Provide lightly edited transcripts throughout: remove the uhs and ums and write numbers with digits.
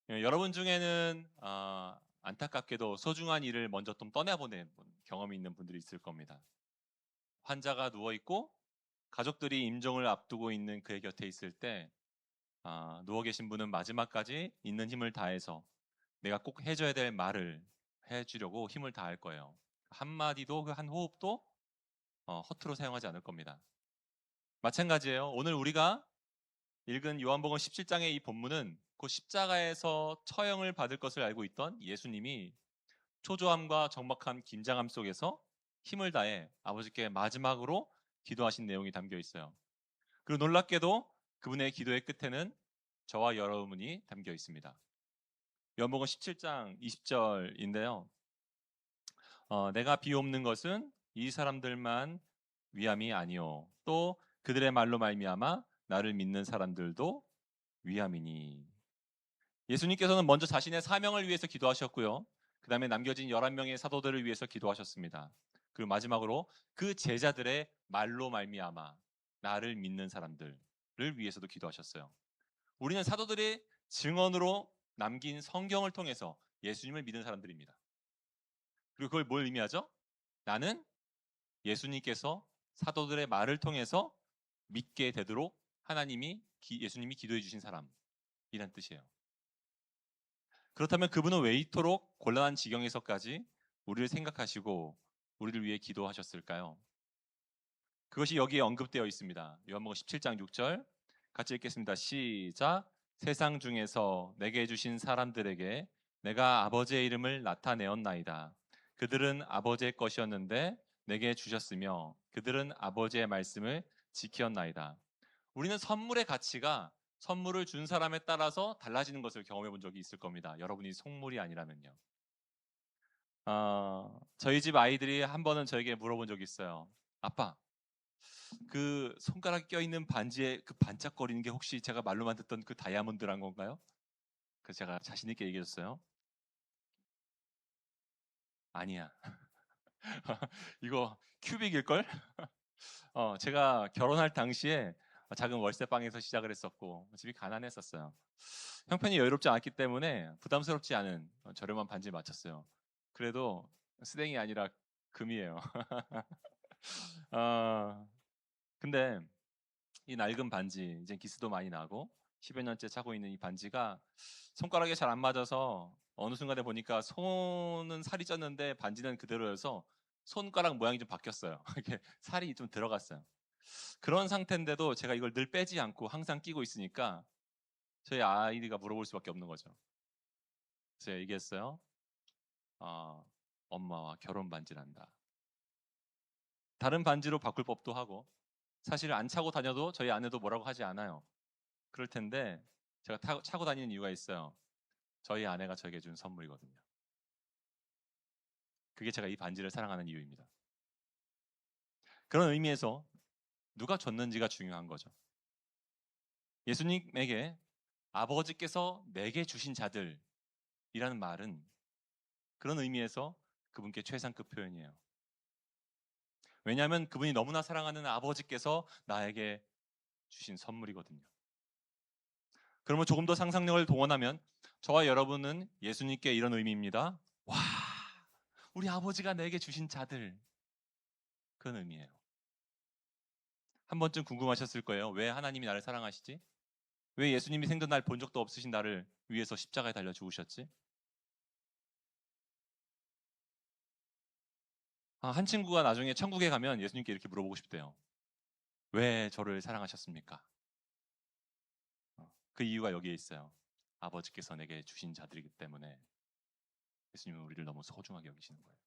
여러분 중에는 안타깝게도 소중한 일을 먼저 좀 떠나보낸 경험이 있는 분들이 있을 겁니다. 환자가 누워 있고 가족들이 임종을 앞두고 있는 그의 곁에 있을 때 누워 계신 분은 마지막까지 있는 힘을 다해서 내가 꼭 해줘야 될 말을 해주려고 힘을 다할 거예요. 한마디도 그 한 호흡도 허투루 사용하지 않을 겁니다. 마찬가지예요. 오늘 우리가 읽은 요한복음 17장의 이 본문은 그 십자가에서 처형을 받을 것을 알고 있던 예수님이 초조함과 적막한 긴장함 속에서 힘을 다해 아버지께 마지막으로 기도하신 내용이 담겨 있어요. 그리고 놀랍게도 그분의 기도의 끝에는 저와 여러분이 담겨 있습니다. 요한복음 17장 20절인데요. 내가 비옵는 것은 이 사람들만 위함이 아니요 또 그들의 말로 말미암아 나를 믿는 사람들도 위함이니. 예수님께서는 먼저 자신의 사명을 위해서 기도하셨고요. 그 다음에 남겨진 11명의 사도들을 위해서 기도하셨습니다. 그리고 마지막으로 그 제자들의 말로 말미암아 나를 믿는 사람들을 위해서도 기도하셨어요. 우리는 사도들의 증언으로 남긴 성경을 통해서 예수님을 믿는 사람들입니다. 그리고 그걸 뭘 의미하죠? 나는 예수님께서 사도들의 말을 통해서 믿게 되도록 예수님이 기도해 주신 사람이란 뜻이에요. 그렇다면 그분은 왜 이토록 곤란한 지경에서까지 우리를 생각하시고 우리를 위해 기도하셨을까요? 그것이 여기에 언급되어 있습니다. 요한복음 17장 6절 같이 읽겠습니다. 시작. 세상 중에서 내게 주신 사람들에게 내가 아버지의 이름을 나타내었나이다. 그들은 아버지의 것이었는데 내게 주셨으며 그들은 아버지의 말씀을 지켰나이다. 우리는 선물의 가치가 선물을 준 사람에 따라서 달라지는 것을 경험해 본 적이 있을 겁니다. 여러분이 속물이 아니라면요. 저희 집 아이들이 한 번은 저에게 물어본 적이 있어요. 아빠, 그 손가락에 껴있는 반지에 그 반짝거리는 게 혹시 제가 말로만 듣던 그 다이아몬드란 건가요? 그래서 제가 자신 있게 얘기했어요. 아니야. 이거 큐빅일걸? 제가 결혼할 당시에 작은 월세방에서 시작을 했었고 집이 가난했었어요. 형편이 여유롭지 않았기 때문에 부담스럽지 않은 저렴한 반지를 맞췄어요. 그래도 스댕이 아니라 금이에요. 근데 이 낡은 반지, 이제 기스도 많이 나고 10여 년째 차고 있는 이 반지가 손가락에 잘 안 맞아서 어느 순간에 보니까 손은 살이 쪘는데 반지는 그대로여서 손가락 모양이 좀 바뀌었어요. 이렇게 살이 좀 들어갔어요. 그런 상태인데도 제가 이걸 늘 빼지 않고 항상 끼고 있으니까 저희 아이가 물어볼 수밖에 없는 거죠. 그래서 제가 얘기했어요. 엄마와 결혼 반지란다. 다른 반지로 바꿀 법도 하고 사실 안 차고 다녀도 저희 아내도 뭐라고 하지 않아요. 그럴 텐데 제가 차고 다니는 이유가 있어요. 저희 아내가 저에게 준 선물이거든요. 그게 제가 이 반지를 사랑하는 이유입니다. 그런 의미에서 누가 줬는지가 중요한 거죠. 예수님에게 아버지께서 내게 주신 자들이라는 말은 그런 의미에서 그분께 최상급 표현이에요. 왜냐하면 그분이 너무나 사랑하는 아버지께서 나에게 주신 선물이거든요. 그러면 조금 더 상상력을 동원하면 저와 여러분은 예수님께 이런 의미입니다. 와, 우리 아버지가 내게 주신 자들. 그런 의미예요. 한 번쯤 궁금하셨을 거예요. 왜 하나님이 나를 사랑하시지? 왜 예수님이 생전 날 본 적도 없으신 나를 위해서 십자가에 달려 죽으셨지? 한 친구가 나중에 천국에 가면 예수님께 이렇게 물어보고 싶대요. 왜 저를 사랑하셨습니까? 그 이유가 여기에 있어요. 아버지께서 내게 주신 자들이기 때문에 예수님은 우리를 너무 소중하게 여기시는 거예요.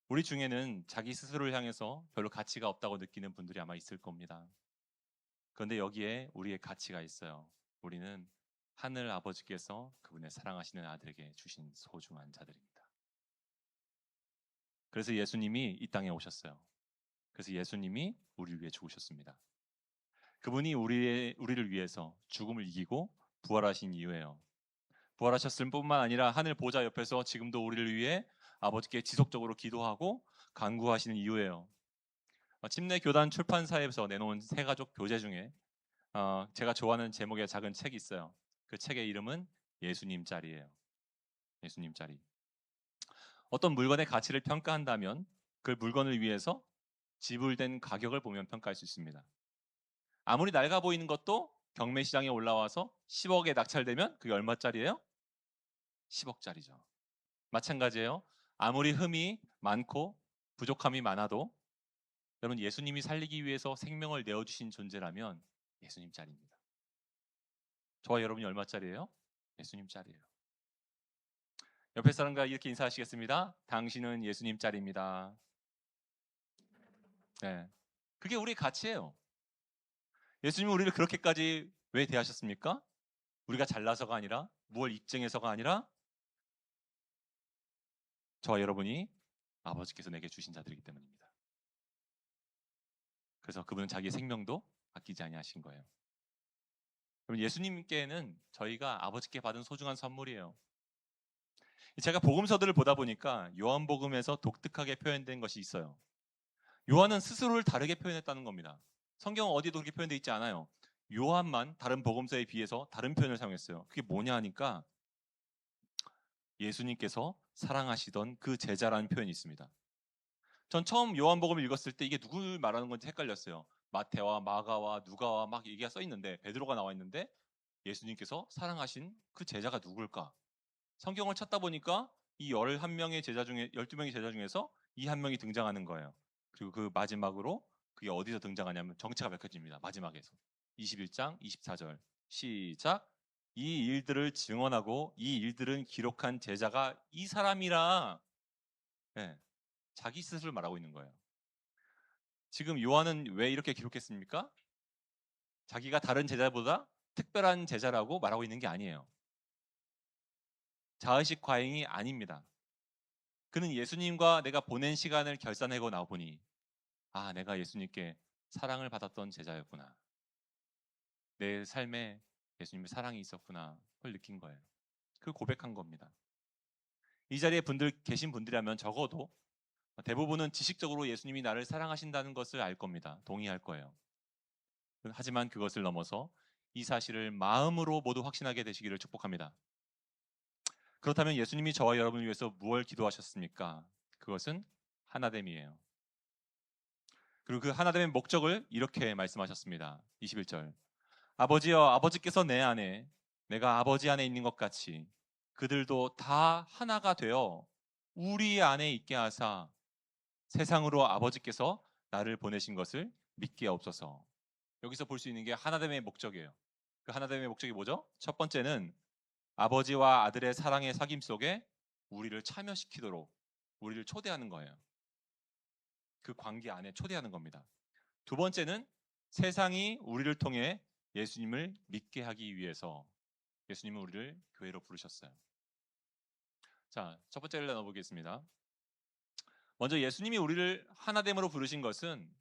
우리 중에는 자기 스스로를 향해서 별로 가치가 없다고 느끼는 분들이 아마 있을 겁니다. 그런데 여기에 우리의 가치가 있어요. 우리는 하늘 아버지께서 그분의 사랑하시는 아들에게 주신 소중한 자들입니다. 그래서 예수님이 이 땅에 오셨어요. 그래서 예수님이 우리를 위해 죽으셨습니다. 그분이 우리를 위해서 죽음을 이기고 부활하신 이유예요. 부활하셨을 뿐만 아니라 하늘 보좌 옆에서 지금도 우리를 위해 아버지께 지속적으로 기도하고 간구하시는 이유예요. 침례 교단 출판사에서 내놓은 세 가족 교재 중에 제가 좋아하는 제목의 작은 책이 있어요. 그 책의 이름은 예수님 짤이에요. 예수님 짤이. 어떤 물건의 가치를 평가한다면 그 물건을 위해서 지불된 가격을 보면 평가할 수 있습니다. 아무리 낡아 보이는 것도 경매 시장에 올라와서 10억에 낙찰되면 그게 얼마짜리예요? 10억짜리죠. 마찬가지예요. 아무리 흠이 많고 부족함이 많아도 여러분 예수님이 살리기 위해서 생명을 내어주신 존재라면 예수님 짤입니다. 저와 여러분이 얼마짜리예요? 예수님 짤이에요. 옆에 사람과 이렇게 인사하시겠습니다. 당신은 예수님 짤입니다. 네. 그게 우리의 가치예요. 예수님은 우리를 그렇게까지 왜 대하셨습니까? 우리가 잘나서가 아니라, 무엇 입증해서가 아니라 저와 여러분이 아버지께서 내게 주신 자들이기 때문입니다. 그래서 그분은 자기의 생명도 아끼지 아니하신 거예요. 여러분 예수님께는 저희가 아버지께 받은 소중한 선물이에요. 제가 복음서들을 보다 보니까 요한복음에서 독특하게 표현된 것이 있어요. 요한은 스스로를 다르게 표현했다는 겁니다. 성경은 어디에도 그렇게 표현되어 있지 않아요. 요한만 다른 복음서에 비해서 다른 표현을 사용했어요. 그게 뭐냐 하니까 예수님께서 사랑하시던 그 제자라는 표현이 있습니다. 전 처음 요한복음을 읽었을 때 이게 누굴 말하는 건지 헷갈렸어요. 마태와 마가와 누가와 막 얘기가 써 있는데 베드로가 나와 있는데 예수님께서 사랑하신 그 제자가 누굴까? 성경을 찾다 보니까 이 11명의 제자 중에 12명의 제자 중에서 이 한 명이 등장하는 거예요. 그리고 그 마지막으로 그게 어디서 등장하냐면 정체가 밝혀집니다. 마지막에서. 21장 24절. 시작. 이 일들을 증언하고 이 일들은 기록한 제자가 이 사람이라 네, 자기 스스로 말하고 있는 거예요. 지금 요한은 왜 이렇게 기록했습니까? 자기가 다른 제자보다 특별한 제자라고 말하고 있는 게 아니에요. 자의식 과잉이 아닙니다. 그는 예수님과 내가 보낸 시간을 결산하고 나보니 아, 내가 예수님께 사랑을 받았던 제자였구나. 내 삶에 예수님의 사랑이 있었구나. 그걸 느낀 거예요. 그 고백한 겁니다. 이 자리에 계신 분들이라면 적어도 대부분은 지식적으로 예수님이 나를 사랑하신다는 것을 알 겁니다. 동의할 거예요. 하지만 그것을 넘어서 이 사실을 마음으로 모두 확신하게 되시기를 축복합니다. 그렇다면 예수님이 저와 여러분을 위해서 무엇을 기도하셨습니까? 그것은 하나됨이에요. 그리고 그 하나됨의 목적을 이렇게 말씀하셨습니다. 21절. 아버지여, 아버지께서 내 안에, 내가 아버지 안에 있는 것 같이 그들도 다 하나가 되어 우리 안에 있게 하사 세상으로 아버지께서 나를 보내신 것을 믿게 없어서. 여기서 볼 수 있는 게 하나됨의 목적이에요. 그 하나됨의 목적이 뭐죠? 첫 번째는 아버지와 아들의 사랑의 사귐 속에 우리를 참여시키도록 우리를 초대하는 거예요. 그 관계 안에 초대하는 겁니다. 두 번째는 세상이 우리를 통해 예수님을 믿게 하기 위해서 예수님은 우리를 교회로 부르셨어요. 자, 첫 번째를 나눠보겠습니다. 먼저 예수님이 우리를 하나됨으로 부르신 것은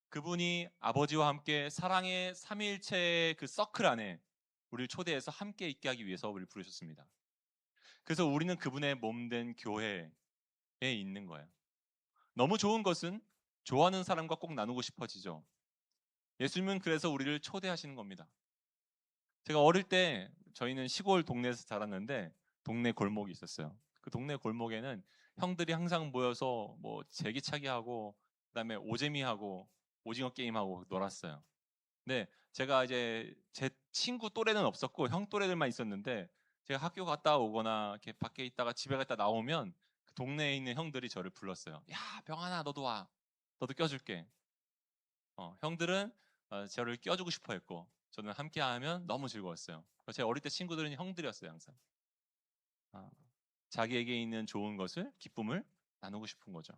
그분이 아버지와 함께 사랑의 삼위일체의 그 서클 안에 우리를 초대해서 함께 있게 하기 위해서 우리를 부르셨습니다. 그래서 우리는 그분의 몸된 교회에 있는 거예요. 너무 좋은 것은 좋아하는 사람과 꼭 나누고 싶어지죠. 예수님은 그래서 우리를 초대하시는 겁니다. 제가 어릴 때 저희는 시골 동네에서 자랐는데 동네 골목이 있었어요. 그 동네 골목에는 형들이 항상 모여서 뭐 제기차기 하고 그다음에 오재미 하고 오징어 게임 하고 놀았어요. 근데 제가 이제 제 친구 또래는 없었고 형 또래들만 있었는데 제가 학교 갔다 오거나 이렇게 밖에 있다가 집에 갔다 나오면 그 동네에 있는 형들이 저를 불렀어요. 야, 병환아, 너도 와. 너도 껴줄게. 형들은 저를 껴주고 싶어 했고 저는 함께 하면 너무 즐거웠어요. 제 어릴 때 친구들은 형들이었어요, 항상. 아, 자기에게 있는 좋은 것을, 기쁨을 나누고 싶은 거죠.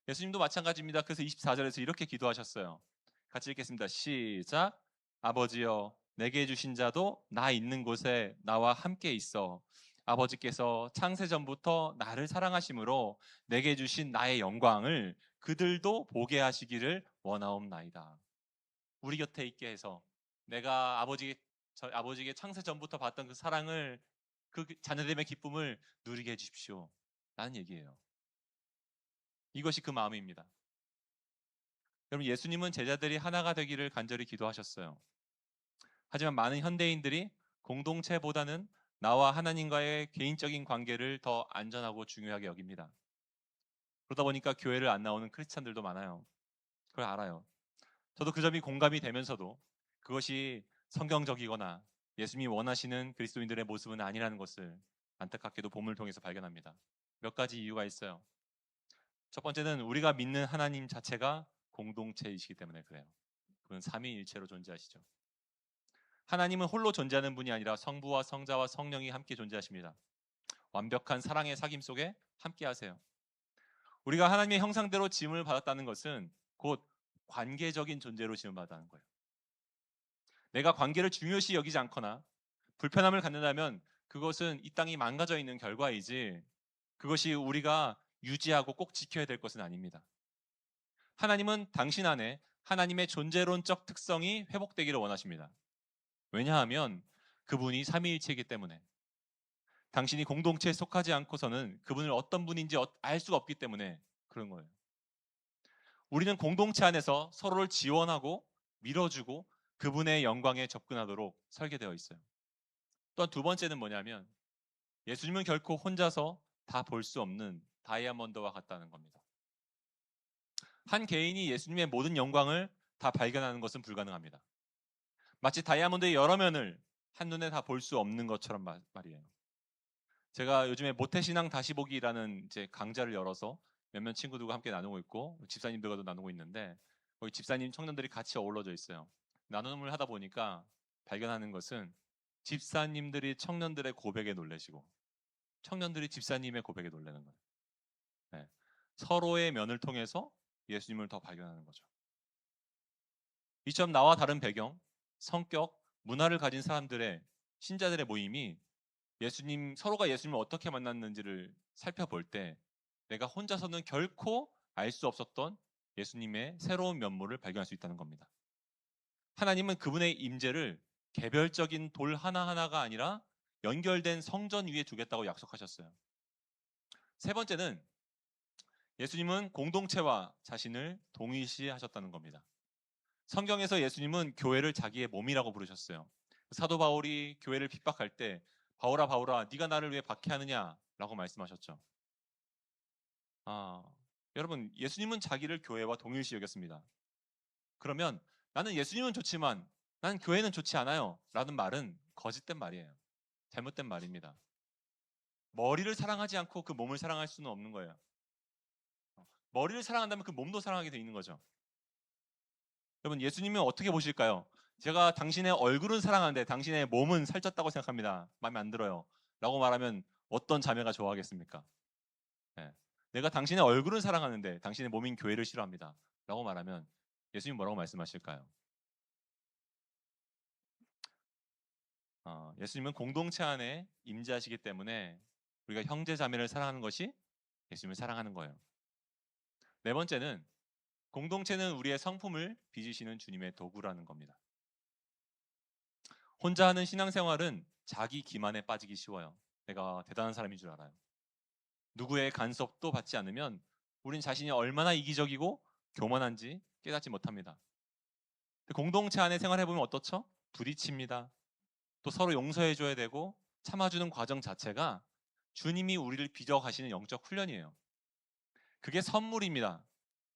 예수님도 마찬가지입니다. 그래서 24절에서 이렇게 기도하셨어요. 같이 읽겠습니다. 시작. 아버지여, 내게 주신 자도 나 있는 곳에 나와 함께 있어. 아버지께서 창세 전부터 나를 사랑하심으로 내게 주신 나의 영광을 그들도 보게 하시기를 원하옵나이다. 우리 곁에 있게 해서 내가 아버지에게 창세 전부터 받던 그 사랑을 그 자녀됨의 기쁨을 누리게 해주십시오. 라는 얘기예요. 이것이 그 마음입니다. 여러분, 예수님은 제자들이 하나가 되기를 간절히 기도하셨어요. 하지만 많은 현대인들이 공동체보다는 나와 하나님과의 개인적인 관계를 더 안전하고 중요하게 여깁니다. 그러다 보니까 교회를 안 나오는 크리스찬들도 많아요. 그걸 알아요. 저도 그 점이 공감이 되면서도 그것이 성경적이거나 예수님이 원하시는 그리스도인들의 모습은 아니라는 것을 안타깝게도 본문을 통해서 발견합니다. 몇 가지 이유가 있어요. 첫 번째는 우리가 믿는 하나님 자체가 공동체이시기 때문에 그래요. 그는 삼위일체로 존재하시죠. 하나님은 홀로 존재하는 분이 아니라 성부와 성자와 성령이 함께 존재하십니다. 완벽한 사랑의 사귐 속에 함께 하세요. 우리가 하나님의 형상대로 지음을 받았다는 것은 곧 관계적인 존재로 지음을 받았다는 거예요. 내가 관계를 중요시 여기지 않거나 불편함을 갖는다면 그것은 이 땅이 망가져 있는 결과이지 그것이 우리가 유지하고 꼭 지켜야 될 것은 아닙니다. 하나님은 당신 안에 하나님의 존재론적 특성이 회복되기를 원하십니다. 왜냐하면 그분이 삼위일체이기 때문에 당신이 공동체에 속하지 않고서는 그분을 어떤 분인지 알 수가 없기 때문에 그런 거예요. 우리는 공동체 안에서 서로를 지원하고 밀어주고 그분의 영광에 접근하도록 설계되어 있어요. 또한 두 번째는 뭐냐면 예수님은 결코 혼자서 다 볼 수 없는 다이아몬드와 같다는 겁니다. 한 개인이 예수님의 모든 영광을 다 발견하는 것은 불가능합니다. 마치 다이아몬드의 여러 면을 한눈에 다 볼 수 없는 것처럼 말이에요. 제가 요즘에 모태신앙 다시 보기라는 이제 강좌를 열어서 몇몇 친구들과 함께 나누고 있고 집사님들과도 나누고 있는데 거기 집사님 청년들이 같이 어우러져 있어요. 나눔을 하다 보니까 발견하는 것은 집사님들이 청년들의 고백에 놀라시고 청년들이 집사님의 고백에 놀라는 거예요. 네. 서로의 면을 통해서 예수님을 더 발견하는 거죠. 이처럼 나와 다른 배경, 성격, 문화를 가진 사람들의 신자들의 모임이 서로가 예수님을 어떻게 만났는지를 살펴볼 때 내가 혼자서는 결코 알 수 없었던 예수님의 새로운 면모를 발견할 수 있다는 겁니다. 하나님은 그분의 임재를 개별적인 돌 하나하나가 아니라 연결된 성전 위에 두겠다고 약속하셨어요. 세 번째는 예수님은 공동체와 자신을 동일시하셨다는 겁니다. 성경에서 예수님은 교회를 자기의 몸이라고 부르셨어요. 사도 바울이 교회를 핍박할 때 바울아 바울아 네가 나를 왜 박해하느냐라고 말씀하셨죠. 여러분 예수님은 자기를 교회와 동일시 여겼습니다. 그러면 나는 예수님은 좋지만 난 교회는 좋지 않아요 라는 말은 거짓된 말이에요. 잘못된 말입니다. 머리를 사랑하지 않고 그 몸을 사랑할 수는 없는 거예요. 머리를 사랑한다면 그 몸도 사랑하게 돼 있는 거죠. 여러분 예수님은 어떻게 보실까요? 제가 당신의 얼굴은 사랑하는데 당신의 몸은 살쪘다고 생각합니다. 마음에 안 들어요. 라고 말하면 어떤 자매가 좋아하겠습니까? 네. 내가 당신의 얼굴은 사랑하는데 당신의 몸인 교회를 싫어합니다. 라고 말하면 예수님 뭐라고 말씀하실까요? 예수님은 공동체 안에 임재하시기 때문에 우리가 형제 자매를 사랑하는 것이 예수님을 사랑하는 거예요. 네 번째는 공동체는 우리의 성품을 빚으시는 주님의 도구라는 겁니다. 혼자 하는 신앙생활은 자기 기만에 빠지기 쉬워요. 내가 대단한 사람인 줄 알아요. 누구의 간섭도 받지 않으면 우린 자신이 얼마나 이기적이고 교만한지 깨닫지 못합니다. 공동체 안에 생활해보면 어떻죠? 부딪힙니다. 또 서로 용서해줘야 되고 참아주는 과정 자체가 주님이 우리를 빚어가시는 영적 훈련이에요. 그게 선물입니다.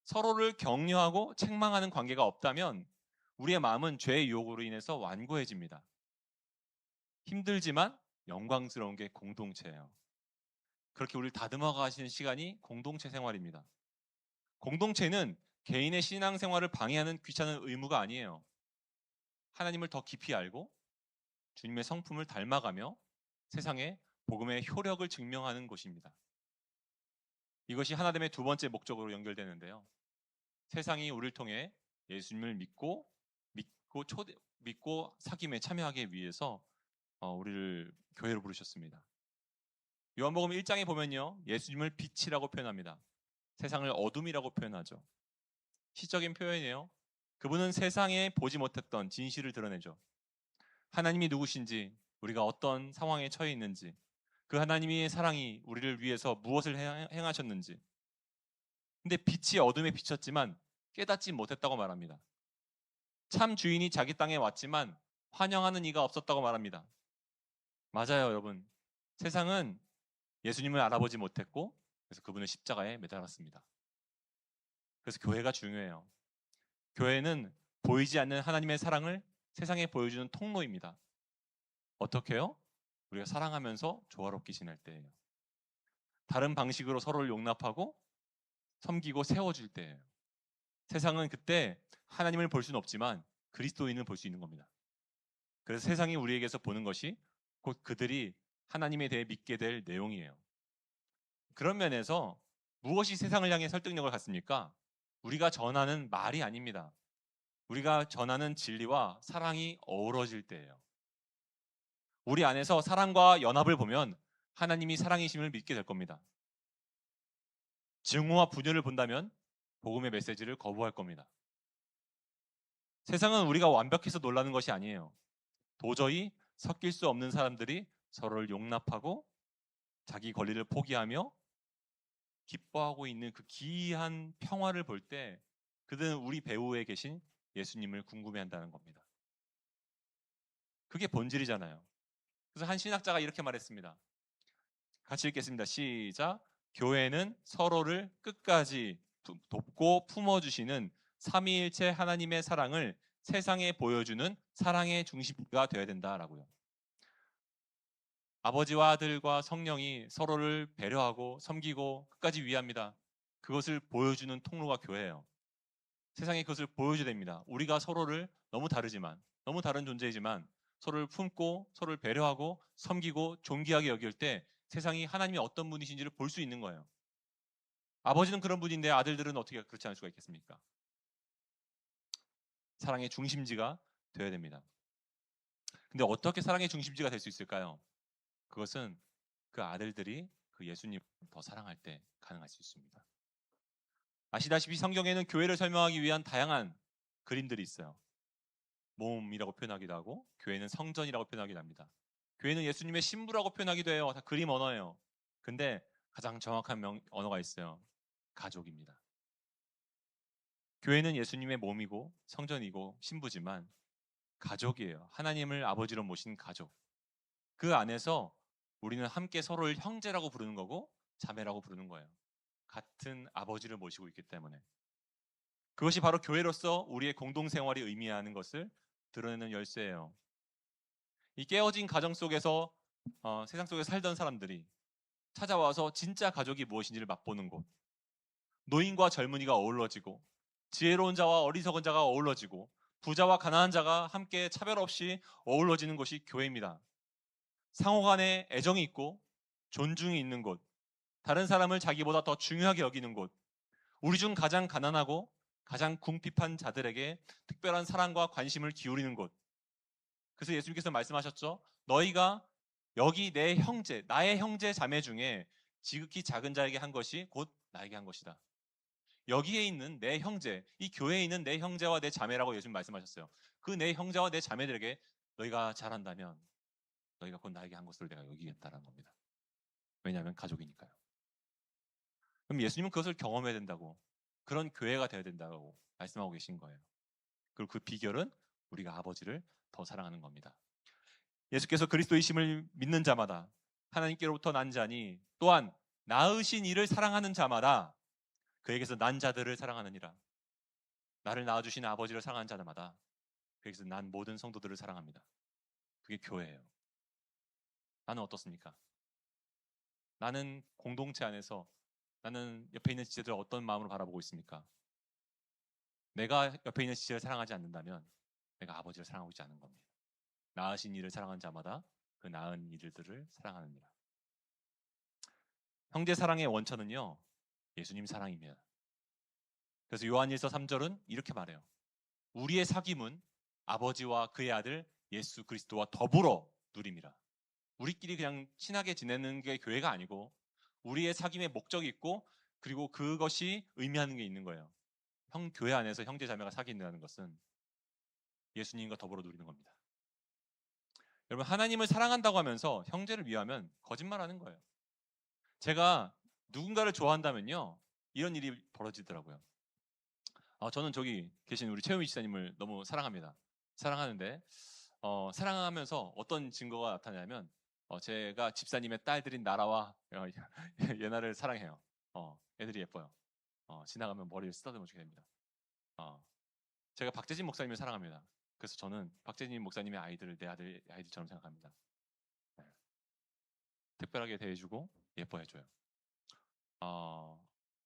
서로를 격려하고 책망하는 관계가 없다면 우리의 마음은 죄의 유혹으로 인해서 완고해집니다. 힘들지만 영광스러운 게 공동체예요. 그렇게 우리를 다듬어 가시는 시간이 공동체 생활입니다. 공동체는 개인의 신앙생활을 방해하는 귀찮은 의무가 아니에요. 하나님을 더 깊이 알고 주님의 성품을 닮아가며 세상에 복음의 효력을 증명하는 곳입니다. 이것이 하나됨의 두 번째 목적으로 연결되는데요. 세상이 우리를 통해 예수님을 믿고 사귐에 참여하기 위해서 우리를 교회로 부르셨습니다. 요한복음 1장에 보면요. 예수님을 빛이라고 표현합니다. 세상을 어둠이라고 표현하죠. 시적인 표현이에요. 그분은 세상에 보지 못했던 진실을 드러내죠. 하나님이 누구신지, 우리가 어떤 상황에 처해 있는지, 그 하나님의 사랑이 우리를 위해서 무엇을 행하셨는지. 근데 빛이 어둠에 비쳤지만 깨닫지 못했다고 말합니다. 참 주인이 자기 땅에 왔지만 환영하는 이가 없었다고 말합니다. 맞아요, 여러분. 세상은 예수님을 알아보지 못했고 그래서 그분을 십자가에 매달았습니다. 그래서 교회가 중요해요. 교회는 보이지 않는 하나님의 사랑을 세상에 보여주는 통로입니다. 어떻게요? 우리가 사랑하면서 조화롭게 지낼 때예요. 다른 방식으로 서로를 용납하고 섬기고 세워줄 때예요. 세상은 그때 하나님을 볼 수는 없지만 그리스도인을 볼 수 있는 겁니다. 그래서 세상이 우리에게서 보는 것이 곧 그들이 하나님에 대해 믿게 될 내용이에요. 그런 면에서 무엇이 세상을 향해 설득력을 갖습니까? 우리가 전하는 말이 아닙니다. 우리가 전하는 진리와 사랑이 어우러질 때예요. 우리 안에서 사랑과 연합을 보면 하나님이 사랑이심을 믿게 될 겁니다. 증오와 분열을 본다면 복음의 메시지를 거부할 겁니다. 세상은 우리가 완벽해서 놀라는 것이 아니에요. 도저히 섞일 수 없는 사람들이 서로를 용납하고 자기 권리를 포기하며 기뻐하고 있는 그 기이한 평화를 볼 때 그들은 우리 배후에 계신 예수님을 궁금해한다는 겁니다. 그게 본질이잖아요. 그래서 한 신학자가 이렇게 말했습니다. 같이 읽겠습니다. 시작. 교회는 서로를 끝까지 돕고 품어주시는 삼위일체 하나님의 사랑을 세상에 보여주는 사랑의 중심가 되어야 된다라고요. 아버지와 아들과 성령이 서로를 배려하고 섬기고 끝까지 위합니다. 그것을 보여주는 통로가 교회예요. 세상에 그것을 보여줘야 됩니다. 우리가 서로를 너무 다르지만, 너무 다른 존재이지만 서로를 품고 서로를 배려하고 섬기고 존귀하게 여길 때 세상이 하나님이 어떤 분이신지를 볼 수 있는 거예요. 아버지는 그런 분인데 아들들은 어떻게 그렇지 않을 수가 있겠습니까? 사랑의 중심지가 되어야 됩니다. 근데 어떻게 사랑의 중심지가 될 수 있을까요? 그것은 그 아들들이 그 예수님을 더 사랑할 때 가능할 수 있습니다. 아시다시피 성경에는 교회를 설명하기 위한 다양한 그림들이 있어요. 몸이라고 표현하기도 하고 교회는 성전이라고 표현하기도 합니다. 교회는 예수님의 신부라고 표현하기도 해요. 다 그림 언어예요. 근데 가장 정확한 언어가 있어요. 가족입니다. 교회는 예수님의 몸이고 성전이고 신부지만 가족이에요. 하나님을 아버지로 모신 가족. 그 안에서 우리는 함께 서로를 형제라고 부르는 거고 자매라고 부르는 거예요. 같은 아버지를 모시고 있기 때문에. 그것이 바로 교회로서 우리의 공동생활이 의미하는 것을 드러내는 열쇠예요. 이 깨어진 가정 속에서 세상 속에 살던 사람들이 찾아와서 진짜 가족이 무엇인지를 맛보는 곳. 노인과 젊은이가 어우러지고 지혜로운 자와 어리석은 자가 어우러지고 부자와 가난한 자가 함께 차별 없이 어우러지는 곳이 교회입니다. 상호 간에 애정이 있고 존중이 있는 곳. 다른 사람을 자기보다 더 중요하게 여기는 곳. 우리 중 가장 가난하고 가장 궁핍한 자들에게 특별한 사랑과 관심을 기울이는 곳. 그래서 예수님께서 말씀하셨죠. 너희가 여기 내 형제, 나의 형제 자매 중에 지극히 작은 자에게 한 것이 곧 나에게 한 것이다. 여기에 있는 내 형제, 이 교회에 있는 내 형제와 내 자매라고 예수님 말씀하셨어요. 그 내 형제와 내 자매들에게 너희가 잘한다면 너희가 곧 나에게 한 것을 내가 여기겠다라는 겁니다. 왜냐하면 가족이니까요. 그럼 예수님은 그것을 경험해야 된다고, 그런 교회가 되어야 된다고 말씀하고 계신 거예요. 그리고 그 비결은 우리가 아버지를 더 사랑하는 겁니다. 예수께서 그리스도이심을 믿는 자마다 하나님께로부터 난 자니 또한 낳으신 이를 사랑하는 자마다 그에게서 난 자들을 사랑하느니라. 나를 낳아주신 아버지를 사랑하는 자마다 그에게서 난 모든 성도들을 사랑합니다. 그게 교회예요. 나는 어떻습니까? 나는 공동체 안에서 나는 옆에 있는 지체들을 어떤 마음으로 바라보고 있습니까? 내가 옆에 있는 지체를 사랑하지 않는다면 내가 아버지를 사랑하고 있지 않은 겁니다. 낳으신 이를 사랑하는 자마다 그 낳은 이들을 사랑하느니라. 형제 사랑의 원천은요, 예수님 사랑입니다. 그래서 요한일서 3절은 이렇게 말해요. 우리의 사귐은 아버지와 그의 아들 예수 그리스도와 더불어 누림이라. 우리끼리 그냥 친하게 지내는 게 교회가 아니고 우리의 사귐의 목적이 있고 그리고 그것이 의미하는 게 있는 거예요. 교회 안에서 형제 자매가 사귄다는 것은 예수님과 더불어 누리는 겁니다. 여러분, 하나님을 사랑한다고 하면서 형제를 미워하면 거짓말하는 거예요. 제가 누군가를 좋아한다면요, 이런 일이 벌어지더라고요. 저는 저기 계신 우리 최우미 지사님을 너무 사랑합니다. 사랑하는데 사랑하면서 어떤 증거가 나타나냐면 제가 집사님의 딸들인 나라와 예나를 사랑해요. 애들이 예뻐요. 지나가면 머리를 쓰다듬어 주게 됩니다. 어, 제가 박재진 목사님을 사랑합니다. 그래서 저는 박재진 목사님의 아이들을 내 아이들처럼 생각합니다. 네. 특별하게 대해주고 예뻐해줘요.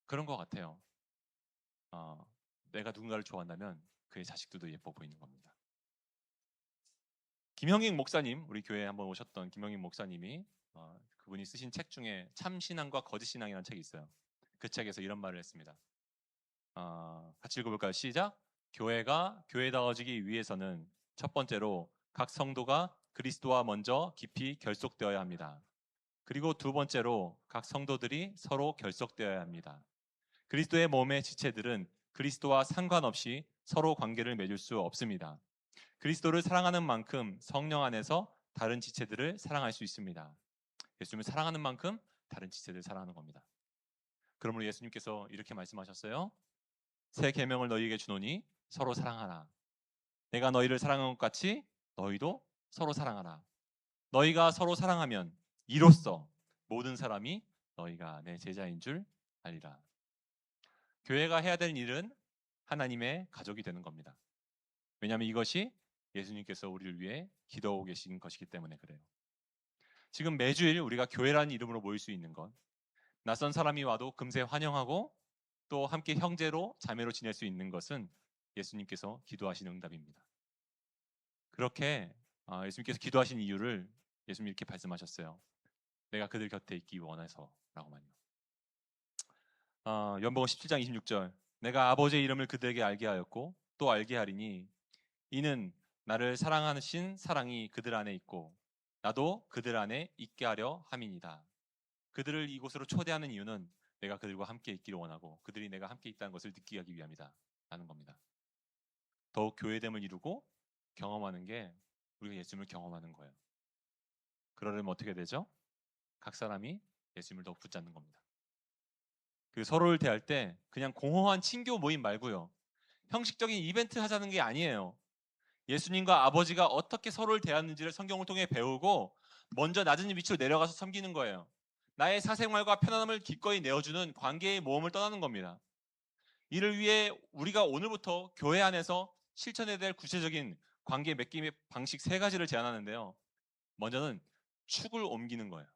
그런 것 같아요. 내가 누군가를 좋아한다면 그의 자식들도 예뻐 보이는 겁니다. 김형익 목사님, 우리 교회에 한번 오셨던 김형익 목사님이 그분이 쓰신 책 중에 참신앙과 거짓신앙이라는 책이 있어요. 그 책에서 이런 말을 했습니다. 같이 읽어볼까요? 시작! 교회가 교회다워지기 위해서는 첫 번째로 각 성도가 그리스도와 먼저 깊이 결속되어야 합니다. 그리고 두 번째로 각 성도들이 서로 결속되어야 합니다. 그리스도의 몸의 지체들은 그리스도와 상관없이 서로 관계를 맺을 수 없습니다. 그리스도를 사랑하는 만큼 성령 안에서 다른 지체들을 사랑할 수 있습니다. 예수님을 사랑하는 만큼 다른 지체들을 사랑하는 겁니다. 그러므로 예수님께서 이렇게 말씀하셨어요. 새 계명을 너희에게 주노니 서로 사랑하라. 내가 너희를 사랑한 것 같이 너희도 서로 사랑하라. 너희가 서로 사랑하면 이로써 모든 사람이 너희가 내 제자인 줄 알리라. 교회가 해야 될 일은 하나님의 가족이 되는 겁니다. 왜냐하면 이것이 예수님께서 우리를 위해 기도하고 계신 것이기 때문에 그래요. 지금 매주일 우리가 교회라는 이름으로 모일 수 있는 것, 낯선 사람이 와도 금세 환영하고 또 함께 형제로 자매로 지낼 수 있는 것은 예수님께서 기도하신 응답입니다. 그렇게 예수님께서 기도하신 이유를 예수님이 이렇게 말씀하셨어요. 내가 그들 곁에 있기 원해서라고만요. 연복음 17장 26절 내가 아버지의 이름을 그들에게 알게 하였고 또 알게 하리니 이는 나를 사랑하신 사랑이 그들 안에 있고 나도 그들 안에 있게 하려 함이니이다. 그들을 이곳으로 초대하는 이유는 내가 그들과 함께 있기를 원하고 그들이 내가 함께 있다는 것을 느끼게 하기 위함이다 라는 겁니다. 더욱 교회됨을 이루고 경험하는 게 우리가 예수님을 경험하는 거예요. 그러려면 어떻게 되죠? 각 사람이 예수님을 더욱 붙잡는 겁니다. 그 서로를 대할 때 그냥 공허한 친교 모임 말고요. 형식적인 이벤트 하자는 게 아니에요. 예수님과 아버지가 어떻게 서로를 대하는지를 성경을 통해 배우고 먼저 낮은 위치로 내려가서 섬기는 거예요. 나의 사생활과 편안함을 기꺼이 내어주는 관계의 모험을 떠나는 겁니다. 이를 위해 우리가 오늘부터 교회 안에서 실천해야 될 구체적인 관계 맺김의 방식 3가지를 제안하는데요. 먼저는 축을 옮기는 거예요.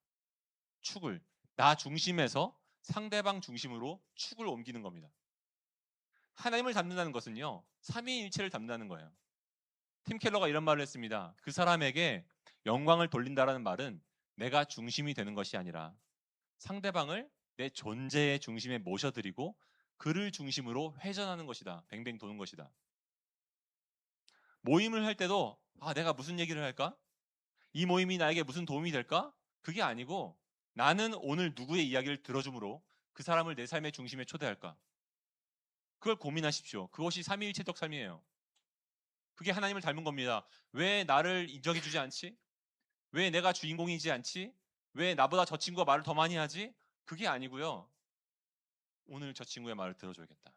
축을. 나 중심에서 상대방 중심으로 축을 옮기는 겁니다. 하나님을 닮는다는 것은요. 삼위일체를 닮는다는 거예요. 팀 켈러가 이런 말을 했습니다. 그 사람에게 영광을 돌린다라는 말은 내가 중심이 되는 것이 아니라 상대방을 내 존재의 중심에 모셔드리고 그를 중심으로 회전하는 것이다. 뱅뱅 도는 것이다. 모임을 할 때도 내가 무슨 얘기를 할까? 이 모임이 나에게 무슨 도움이 될까? 그게 아니고 나는 오늘 누구의 이야기를 들어줌으로 그 사람을 내 삶의 중심에 초대할까? 그걸 고민하십시오. 그것이 삼위일체적 삶이에요. 그게 하나님을 닮은 겁니다. 왜 나를 인정해주지 않지? 왜 내가 주인공이지 않지? 왜 나보다 저 친구가 말을 더 많이 하지? 그게 아니고요. 오늘 저 친구의 말을 들어줘야겠다.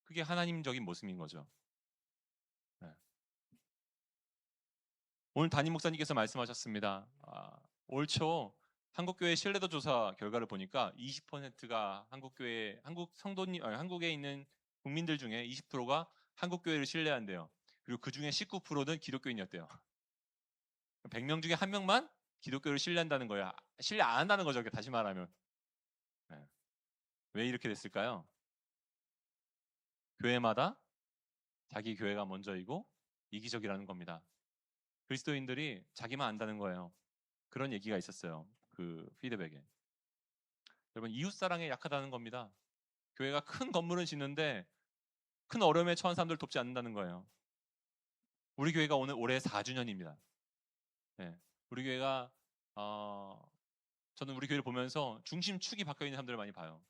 그게 하나님적인 모습인 거죠. 네. 오늘 담임 목사님께서 말씀하셨습니다. 올 초 한국교회 신뢰도 조사 결과를 보니까 20%가 한국 성도님, 한국에 있는 국민들 중에 20%가 한국교회를 신뢰한대요. 그리고 그 중에 19%는 기독교인이었대요. 100명 중에 1명만 기독교를 신뢰한다는 거야. 신뢰 안 한다는 거죠. 다시 말하면. 네. 왜 이렇게 됐을까요? 교회마다 자기 교회가 먼저이고 이기적이라는 겁니다. 그리스도인들이 자기만 안다는 거예요. 그런 얘기가 있었어요. 그 피드백에. 여러분 이웃사랑에 약하다는 겁니다. 교회가 큰 건물은 짓는데 큰 어려움에 처한 사람들 돕지 않는다는 거예요. 우리 교회가 올해 4주년입니다. 네. 우리 교회가 저는 우리 교회를 보면서 중심축이 바뀌어 있는 사람들을 많이 봐요.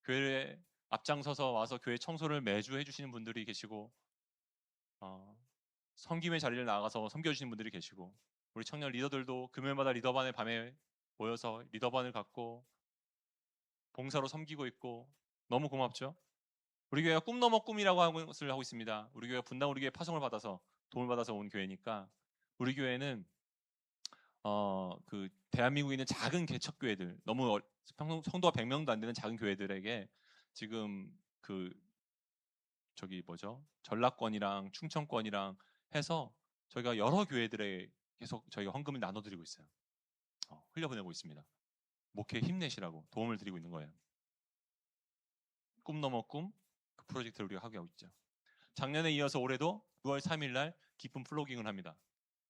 교회에 앞장서서 와서 교회 청소를 매주 해주시는 분들이 계시고 섬김의 자리를 나가서 섬겨주시는 분들이 계시고 우리 청년 리더들도 금요일마다 리더반의 밤에 모여서 리더반을 갖고 봉사로 섬기고 있고 너무 고맙죠. 우리 교회가 꿈 넘어 꿈이라고 하는 것을 하고 있습니다. 우리 교회가 분당 우리 교회 파송을 받아서 도움을 받아서 온 교회니까 우리 교회는 그 대한민국에 있는 작은 개척교회들, 너무 성도가 100명도 안 되는 작은 교회들에게 지금 그 저기 뭐죠? 전라권이랑 충청권이랑 해서 저희가 여러 교회들에 계속 저희가 헌금을 나눠드리고 있어요. 흘려보내고 있습니다. 목회 힘내시라고 도움을 드리고 있는 거예요. 꿈 넘어 꿈, 그 프로젝트를 우리가 하고 있죠. 작년에 이어서 올해도 9월 3일 날 기쁜 플로깅을 합니다.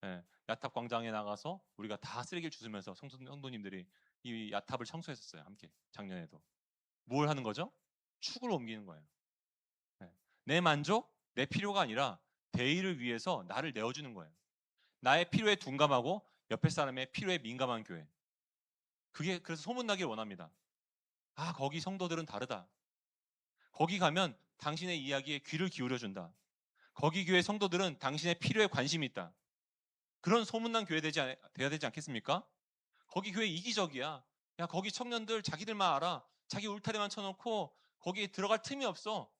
예, 야탑 광장에 나가서 우리가 다 쓰레기를 주스면서 성도님들이 이 야탑을 청소했었어요. 함께 작년에도. 뭘 하는 거죠? 축을 옮기는 거예요. 예, 내 만족, 내 필요가 아니라 대의를 위해서 나를 내어주는 거예요. 나의 필요에 둔감하고 옆에 사람의 필요에 민감한 교회. 그게 그래서 소문나길 원합니다. 아, 거기 성도들은 다르다. 거기 가면 당신의 이야기에 귀를 기울여준다. 거기 교회 성도들은 당신의 필요에 관심이 있다. 그런 소문난 교회 돼야 되지 않겠습니까? 거기 교회 이기적이야. 야, 거기 청년들 자기들만 알아. 자기 울타리만 쳐놓고 거기에 들어갈 틈이 없어.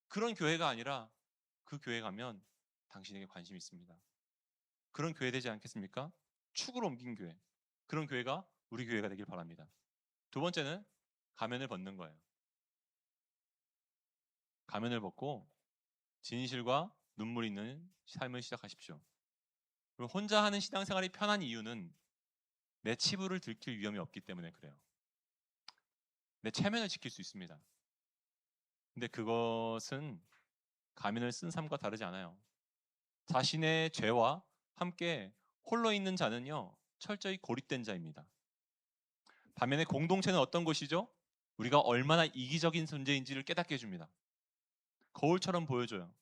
그런 교회가 아니라 그 교회 가면 당신에게 관심이 있습니다. 그런 교회 되지 않겠습니까? 축을 옮긴 교회. 그런 교회가 우리 교회가 되길 바랍니다. 두 번째는 가면을 벗는 거예요. 가면을 벗고 진실과 눈물 있는 삶을 시작하십시오. 그리고 혼자 하는 신앙생활이 편한 이유는 내 치부를 들킬 위험이 없기 때문에 그래요. 내 체면을 지킬 수 있습니다. 근데 그것은 가면을 쓴 삶과 다르지 않아요. 자신의 죄와 함께 홀로 있는 자는요, 철저히 고립된 자입니다. 반면에 공동체는 어떤 곳이죠? 우리가 얼마나 이기적인 존재인지를 깨닫게 해줍니다. 거울처럼 보여줘요.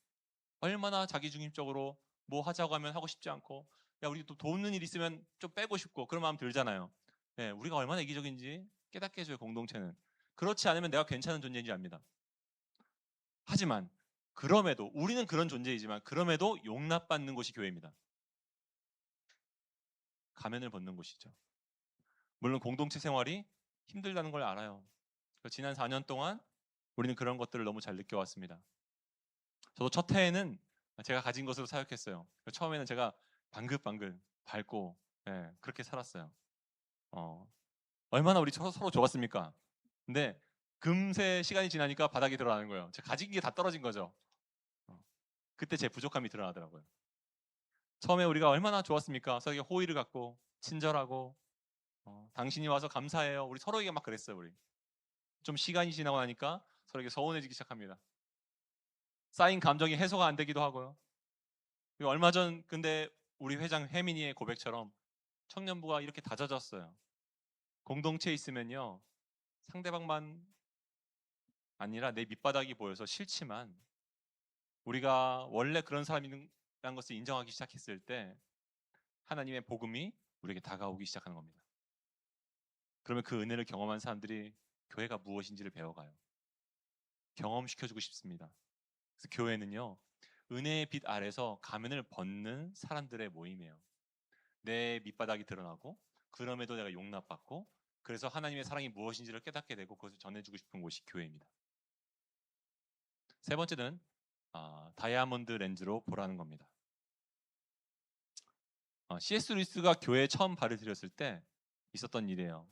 얼마나 자기중심적으로 뭐 하자고 하면 하고 싶지 않고, 야, 우리 또 돕는 일 있으면 좀 빼고 싶고, 그런 마음 들잖아요. 네, 우리가 얼마나 이기적인지 깨닫게 해줘요, 공동체는. 그렇지 않으면 내가 괜찮은 존재인지 압니다. 하지만, 그럼에도, 우리는 그런 존재이지만, 그럼에도 용납받는 곳이 교회입니다. 가면을 벗는 곳이죠. 물론 공동체 생활이 힘들다는 걸 알아요. 지난 4년 동안 우리는 그런 것들을 너무 잘 느껴왔습니다. 저도 첫 해에는 제가 가진 것으로 사역했어요. 처음에는 제가 방긋방긋 밝고 그렇게 살았어요. 어, 얼마나 우리 서로 좋았습니까? 근데 금세 시간이 지나니까 바닥이 드러나는 거예요. 제가 가진 게 다 떨어진 거죠. 그때 제 부족함이 드러나더라고요. 처음에 우리가 얼마나 좋았습니까? 서로에게 호의를 갖고 친절하고 당신이 와서 감사해요. 우리 서로에게 막 그랬어요. 우리 좀 시간이 지나고 나니까 서로에게 서운해지기 시작합니다. 쌓인 감정이 해소가 안 되기도 하고요. 얼마 전 근데 우리 회장 혜민이의 고백처럼 청년부가 이렇게 다져졌어요. 공동체에 있으면요, 상대방만 아니라 내 밑바닥이 보여서 싫지만 우리가 원래 그런 사람이라는 것을 인정하기 시작했을 때 하나님의 복음이 우리에게 다가오기 시작하는 겁니다. 그러면 그 은혜를 경험한 사람들이 교회가 무엇인지를 배워가요. 경험시켜주고 싶습니다. 그래서 교회는요, 은혜의 빛 아래서 가면을 벗는 사람들의 모임이에요. 내 밑바닥이 드러나고 그럼에도 내가 용납받고 그래서 하나님의 사랑이 무엇인지를 깨닫게 되고 그것을 전해주고 싶은 곳이 교회입니다. 세 번째는 다이아몬드 렌즈로 보라는 겁니다. C.S. 루이스가 교회에 처음 발을 들였을 때 있었던 일이에요.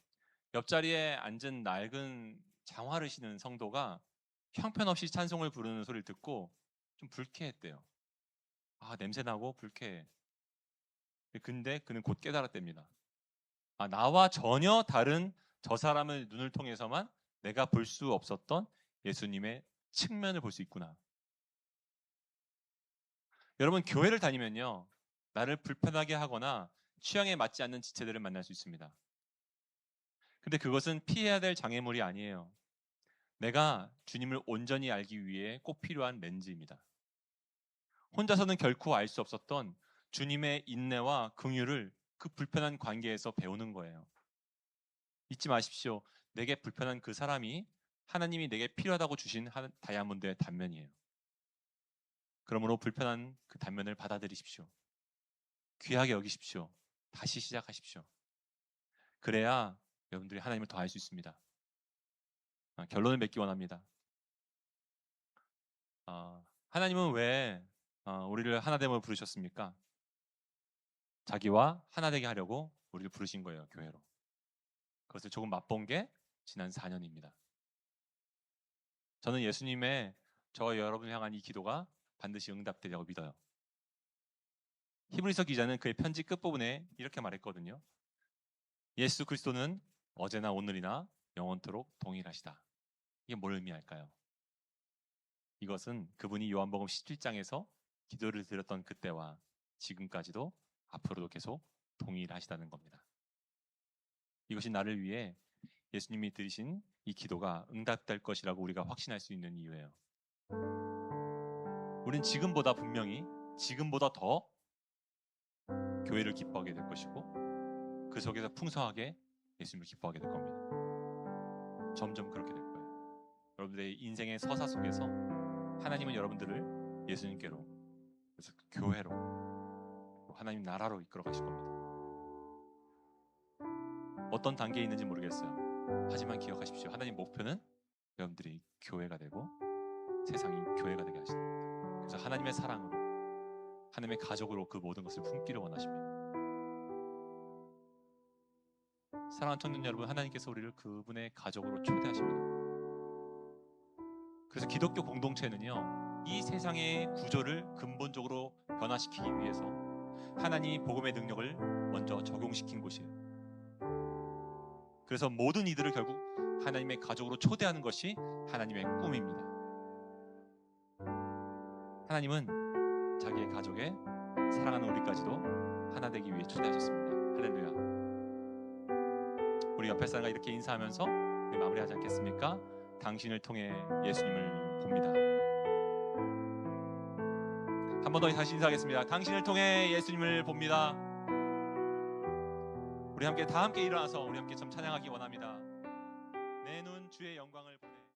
옆자리에 앉은 낡은 장화를 신은 성도가 형편없이 찬송을 부르는 소리를 듣고 좀 불쾌했대요. 냄새나고 불쾌해. 근데 그는 곧 깨달았답니다. 나와 전혀 다른 저 사람의 눈을 통해서만 내가 볼 수 없었던 예수님의 측면을 볼 수 있구나. 여러분, 교회를 다니면요, 나를 불편하게 하거나 취향에 맞지 않는 지체들을 만날 수 있습니다. 근데 그것은 피해야 될 장애물이 아니에요. 내가 주님을 온전히 알기 위해 꼭 필요한 렌즈입니다. 혼자서는 결코 알 수 없었던 주님의 인내와 긍휼을 그 불편한 관계에서 배우는 거예요. 잊지 마십시오. 내게 불편한 그 사람이 하나님이 내게 필요하다고 주신 다이아몬드의 단면이에요. 그러므로 불편한 그 단면을 받아들이십시오. 귀하게 여기십시오. 다시 시작하십시오. 그래야 여러분들이 하나님을 더 알 수 있습니다. 결론을 맺기 원합니다. 하나님은 왜 우리를 하나됨을 부르셨습니까? 자기와 하나 되게 하려고 우리를 부르신 거예요, 교회로. 그것을 조금 맛본 게 지난 4년입니다. 저는 예수님의 저와 여러분을 향한 이 기도가 반드시 응답되리라고 믿어요. 히브리서 기자는 그의 편지 끝부분에 이렇게 말했거든요. 예수 그리스도는 어제나 오늘이나 영원토록 동일하시다. 이게 뭘 의미할까요? 이것은 그분이 요한복음 17장에서 기도를 드렸던 그때와 지금까지도 앞으로도 계속 동일하시다는 겁니다. 이것이 나를 위해 예수님이 드리신 이 기도가 응답될 것이라고 우리가 확신할 수 있는 이유예요. 우린 지금보다 분명히 지금보다 더 교회를 기뻐하게 될 것이고 그 속에서 풍성하게 예수님을 기뻐하게 될 겁니다. 점점 그렇게 될 거예요. 여러분들의 인생의 서사 속에서 하나님은 여러분들을 예수님께로, 그래서 교회로, 하나님 나라로 이끌어 가실 겁니다. 어떤 단계에 있는지 모르겠어요. 하지만 기억하십시오. 하나님 목표는 여러분들이 교회가 되고 세상이 교회가 되게 하시는 겁니다. 그래서 하나님의 사랑으로, 하나님의 가족으로 그 모든 것을 품기를 원하십니다. 사랑하는 청년 여러분, 하나님께서 우리를 그분의 가족으로 초대하십니다. 그래서 기독교 공동체는요, 이 세상의 구조를 근본적으로 변화시키기 위해서 하나님이 복음의 능력을 먼저 적용시킨 곳이에요. 그래서 모든 이들을 결국 하나님의 가족으로 초대하는 것이 하나님의 꿈입니다. 하나님은 자기의 가족에 사랑하는 우리까지도 하나 되기 위해 초대하셨습니다. 할렐루야. 우리 옆에 사람과 이렇게 인사하면서 우리 마무리하지 않겠습니까? 당신을 통해 예수님을 봅니다. 한 번 더 다시 인사하겠습니다. 당신을 통해 예수님을 봅니다. 우리 함께 다 함께 일어나서 우리 함께 좀 찬양하기 원합니다. 내 눈 주의 영광을 보내.